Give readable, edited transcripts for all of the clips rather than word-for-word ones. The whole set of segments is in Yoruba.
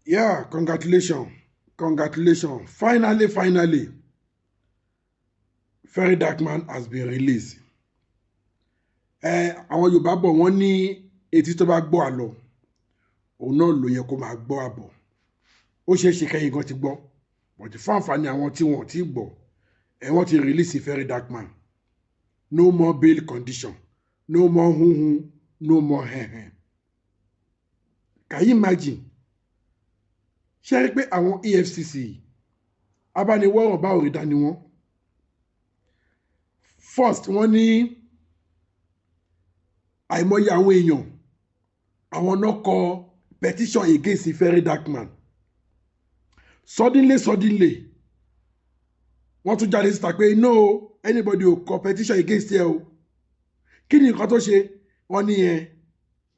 Yeah, congratulations. Congratulations. Finally, Ferry Darkman has been released. Àwọn Yorùbá bọ̀ wọ́n ní etí tó bá gbọ́ àlọ́, òun náà ló yẹ kó máa gbọ́ àbọ̀. Ó ṣeé ṣe kẹ́yìn gan ti gbọ́, but fún àǹfààní àwọn tí wọ́n ti gbọ́, wọ́n ti release Ferry Darkman. No more bail condition, no more hun, no more hen. Can you imagine? Ṣé rí pé àwọn EFCC abániwọ̀rọ̀ bá òrìdá ni wọ́n? First, wọ́n ní àìmọye àwọn èèyàn àwọn náà kọ petition against Ferry Darkman. Suddenly wọ́n tún jáde síta pé no anybody ò kọ petition against ẹ o. Kí ni nǹkan tó ṣe? Wọ́n ní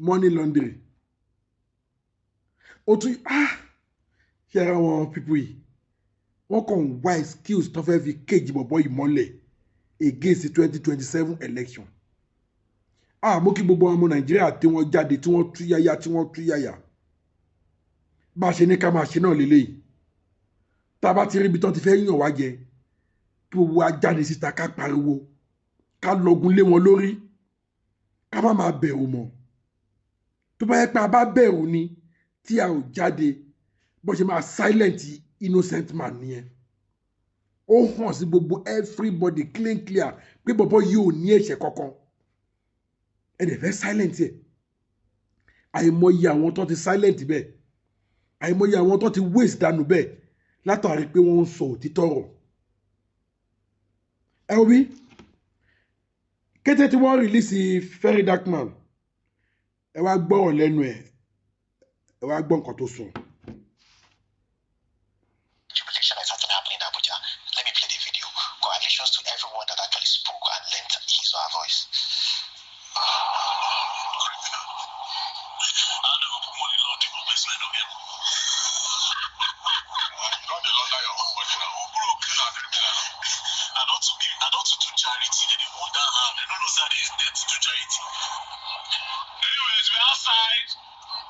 money laundering. Ó tún ṣe ara wọn people yìí wọ́n kàn wá excuse tó fẹ́ fi kéjì bọ̀bọ̀ yìí mọ́lẹ̀ against the 2027 election. Mo kí gbogbo ọmọ Nàìjíríà tí wọ́n jáde tí wọ́n tú yáyà bá ṣe ní ká máa ṣe náà lélẹ́yìí. Tá a bá ti rí ibi tó ti fẹ́ yàn wá jẹ kí gbogbo wa jáde síta ká pariwo ká lọgun lé wọn lórí ká má máa bẹ̀rù mọ́. Tó bá yẹ pé a bá bẹ̀rù ni tí a ò jáde bó ṣe máa silent innocent man nìyẹn. Ó hàn sí gbogbo everybody clear pé bọ̀bọ̀ yìí ò ní ẹ̀ṣẹ̀ kankan. Ẹ̀dẹ̀ fẹ́ silent ẹ̀. Àìmọye àwọn tó ti silent bẹ́ẹ̀. Àìmọye àwọn tó ti waste dànù bẹ́ẹ̀ látàrí pé wọ́n ń sọ òtítọ́ ọ̀rọ̀. Ẹ wo bí kété tí wọ́n release Ferry Darkman ẹ wá gbọ́rọ̀ lẹ́nu ẹ̀ ẹ wá gbọ́ nǹkan tó sọ. Jubilation is actually happening in Abuja. Let me play the video. Congratulations to everyone that actually spoke and lent his or her voice. Criminal. I know money laundering will best men of him. Not the launder your own money now. Who broke you are criminal? And not to do charity. They didn't hold that hand. They don't know that it's there to do charity. Anyways, we're outside.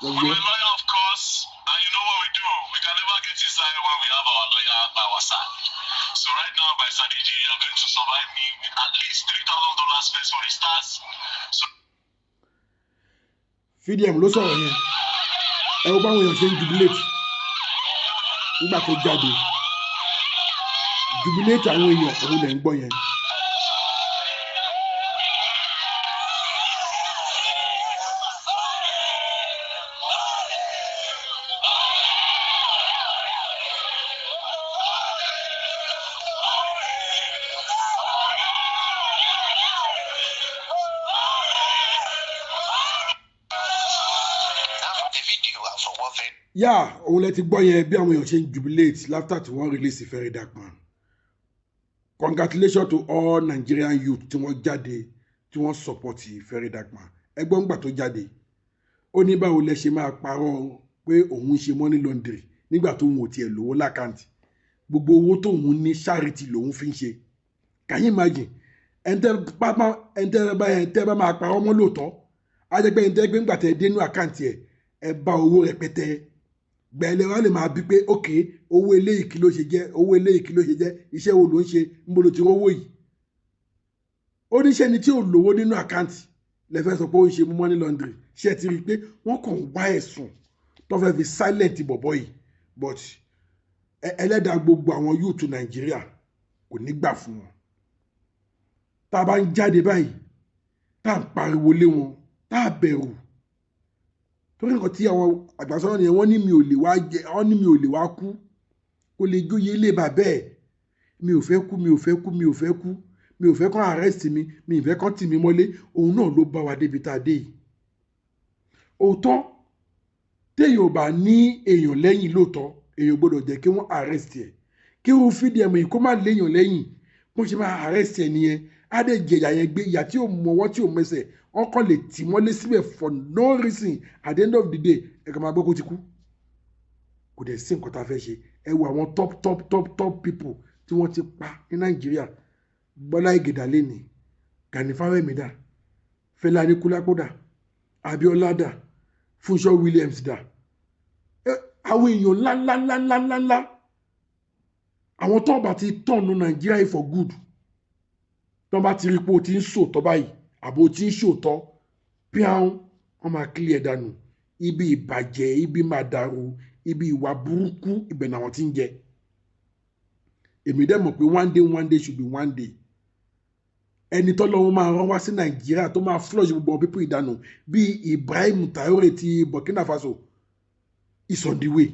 I'm a lawyer, of course. And you know what we do. We can never get inside when we have our lawyer by our side. So right now, by Sadiji, you're going to survive me with at least $3,000 space for the stars. So Fídíẹ̀mù ló sọ̀rọ̀ yẹn. Ẹ wo báwọn èèyàn ṣe ń jubilate nígbà tó jáde. Jubilate àwọn èèyàn òun lẹ̀ ń gbọ́ yẹn. Òun lẹ ti gbọ́ yẹn bí àwọn èèyàn ṣe ń jubilate after tí wọ́n release Ferry Darkman. Congratulations to all Nigerian youth tí wọ́n jáde tí wọ́n support Ferry Darkman. Ẹgbọ́n ńgbà tó jáde ó ní báwo lẹ ṣe máa parọ́ pé òun ń ṣe money laundry nígbà tó ń wò tiẹ̀ lówó lákàntì gbogbo owó tóun ní charity lòun fi ń ṣe. Can you imagine? ẹ̀ńtẹ́ bá máa parọ́ mọ́ lóòótọ́ á jẹ́ pé ẹ̀ńtẹ́ gbé ńgbà tẹ̀ dénú àkáǹtì ẹ̀ bá owó rẹpẹtẹ gbẹ̀lẹ̀ wa lè máa bí pé ok owó eléyìí kí ló ṣe jẹ́ owó eléyìí kí ló ṣe jẹ́ iṣẹ́ wo ló ń ṣe ń bolo ti rówó yìí. Oníṣẹ́ ni tí ò lówó nínú àkáǹtì lẹ́fẹ́ sọ pé ó ń ṣe money laundry ṣe ti rí i pé wọ́n kàn wá ẹ̀sùn tó fẹ́ fi silent bọ̀bọ̀ yìí but ẹlẹ́dàá gbogbo àwọn yúùtù Nàìjíríà kò ní gbà fún wọn. Tá a bá ń jáde báyìí tá a ń pariwo lé wọn tá a bẹ̀rù torí nǹkan tí àwọn àgbàsọ́rọ̀ nìyẹn wọ́n ní mi ò lè wá jẹ wọ́n ní mi ò lè wá kú kó lè jóye ilé bàbá ẹ̀ mi ò fẹ́ kú mi ò fẹ́ kú mi ò fẹ́ kú mi ò fẹ́ kán arrest mi mi ò fẹ́ kán tì mí mọ́lé òun náà ló bá wa débi tá a dé yìí. Òótọ́ téèyàn ò bá ní èèyàn lẹ́yìn lóòótọ́ èèyàn gbọ́dọ̀ jẹ́ kí wọ́n arrest ẹ̀ kí wọ́n Fídíẹ̀mù yìí kó má léèyàn lẹ́yìn bó ṣe máa arrest ẹ̀ nìyẹn á dẹ̀ jẹ̀yà yẹn gbé ìyà tí ò mọwọ́ tí ò mẹsẹ̀ wọ́n kàn lè tì mọ́lé síbẹ̀ for no reason at the end of the day ẹ̀ka máa gbọ́ kó ti kú kò dẹ̀ sí nǹkan tá a fẹ́ ṣe ẹ wo àwọn top people tí wọ́n ti pa ní Nàìjíríà Bọ́lá Ìgè lẹ́ni Gani Fáwẹ́mi dà Fẹlá Aníkúlápó dà Abíọ́lá dà Fúnṣọ́ Williams dà àwọn èèyàn ńláńláńláńláńlá àwọn tó bá ti tọ̀nù Nàìjíríà yìí for good tó bá ti rí pé o ti ń sòótọ́ báyìí àbò tí ń sòótọ́ píàn wọ́n máa clear dànù ibi ìbàjẹ́ ibi màdàrú ibi ìwà burúkú ibẹ̀ náà wọ́n ti ń jẹ èmi dẹ̀ mọ̀ pé one day should be one day ẹni tọ́lọ́run máa rán wá sí Nàìjíríà tó máa flush gbogbo pípọ̀ ìdànù bíi Ibrahim Traoré ti Burkina Faso is on the way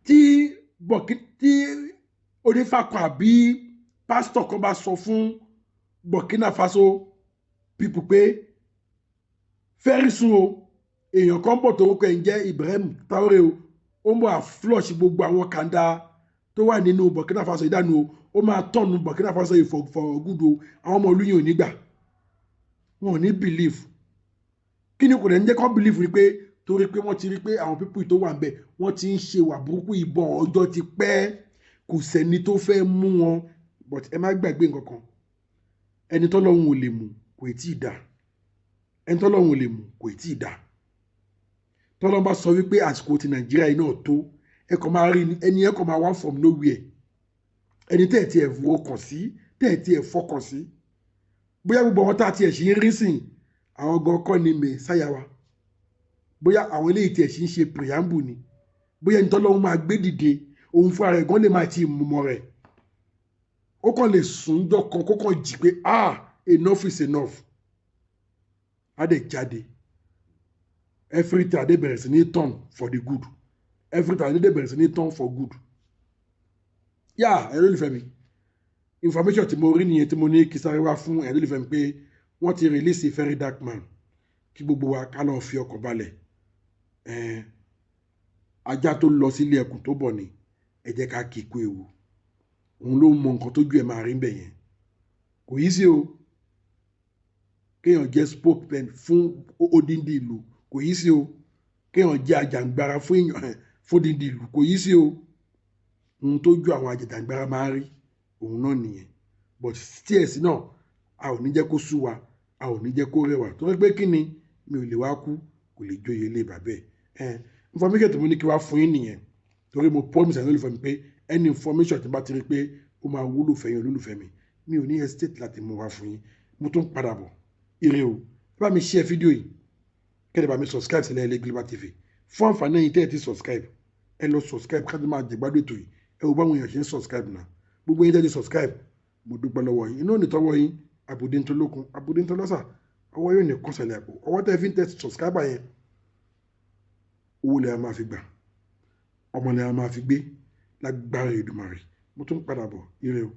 tí onífàkọ àbí pásítọ̀ kan bá sọ fún Burkina Faso people pé very soon o èèyàn kan bọ̀ tó kọ́ ẹ̀ ń jẹ́ Ibrahim Traoré o ó máa flush gbogbo àwọn kàńdá tó wà nínú Burkina Faso ìdánù o ó máa tọ̀nù Burkina Faso yìí for good o àwọn ọmọ olóyìn ò ní gbà wọn ò ní believe kí ni kò dẹ̀ ń jẹ́ kó believe ni pé torí pé wọ́n ti rí pé àwọn people tó wà ń bẹ̀ wọ́n ti ń ṣe wà burúkú ìbọn ọjọ́ ti pẹ́ kò sẹ́ni tó fẹ́ mú wọn but ẹ má gbàgbé nǹkan kan ẹni tọ́lọ́run ò lè mú kò tí ì dá ẹni tọ́lọ́run ò lè mú kò tí ì dá tọ́lọ́run bá sọ wípé àsìkò ti Nàìjíríà yìí náà tó ẹ kàn máa rí ẹni ẹ kàn máa wá from nowhere ẹni tẹ́ ẹ̀ tí ẹ̀ fọkàn sí tẹ́ ẹ̀ tí ẹ̀ fọkàn sí bóyá gbogbo àwọn tá a ti ẹ̀ ṣe ń rí sìn àwọn gan kọ́ ni mẹ̀sáyà wa bóyá àwọn eléyìí tí ẹ̀ ṣe ń ṣe preamble ni bóyá ẹni tọ́lọ́run máa gbé dìde òun fúnra rẹ̀ gan lè máa ti mọ̀ rẹ̀ ó kàn lè sùn jọ kan kó kàn jí pé enough is enough á dẹ̀ jáde everything adé bẹ̀rẹ̀ sí ní turn for the good everything adé bẹ̀rẹ̀ sí ní turn for good ẹ̀rọ olùfẹ́ mi information tí mo rí nìyẹn tí mo ní kí sáré wá fún ẹ̀rọ olùfẹ́ mi pé wọ́n ti release Very Dark Man kí gbogbo wa ká lọ́ọ́ fi ọkọ̀ balẹ̀ ajá tó lọ sílé ẹkùn tó bọ̀ ni ẹ jẹ́ ká kí ikú ewu òun ló mọ nǹkan tójú ẹ̀ máa rí bẹ̀ yẹn kò yí sí o kéèyàn jẹ́ spokesman fún odindi ìlú kò yí sí o kéèyàn jẹ́ ajàǹgbara fún èèyàn fódindi ìlú kò yí sí o ohun tójú àwọn ajàǹgbara máa rí òun náà nìyẹn but tíẹ̀sì náà a ò ní jẹ́ kó sú wa a ò ní jẹ́ kó rẹwà tó wọ́n pé kí ni mi ò lè wá kú kò lè jóye ilé bàbẹ́ information tó mo ní kí wá fún yín nìyẹn torí mo promise ẹ̀ lólùfẹ́ mi pé any information tí bá ti rí pé ó máa wúlò fẹ́ yín olólùfẹ́ mi ò ní hesitate láti mú wá fún yín mo tún padà bọ̀ ire o ẹ bá mi share fídíò yìí kẹ́lẹ́ bá mi subscribe sílẹ̀ ilé Global TV fún àǹfààní ẹ̀yin tẹ́ ẹ ti subscribe ẹ lọ subscribe ká tó máa jẹ̀gbádùn ètò yìí ẹ wo báwọn èèyàn ṣe ń subscribe náà gbogbo yín tẹ́ ẹ ti subscribe mo dúpẹ́ lọ́wọ́ yín inú ò ní tọ́wọ́ yín àbùdí ń tó lókun àbùdí ń tó lọ́sà ọwọ́ yóò ní kọ́sẹ̀lẹ̀ àpò ọwọ́ tẹ́ fi ń tẹ́ subscriber yẹn owó lẹ́yìn máa fi gbà ọmọ lẹ́yìn máa fi gbé lágbára Èdùmàrè mo tún padà bọ̀ ire o.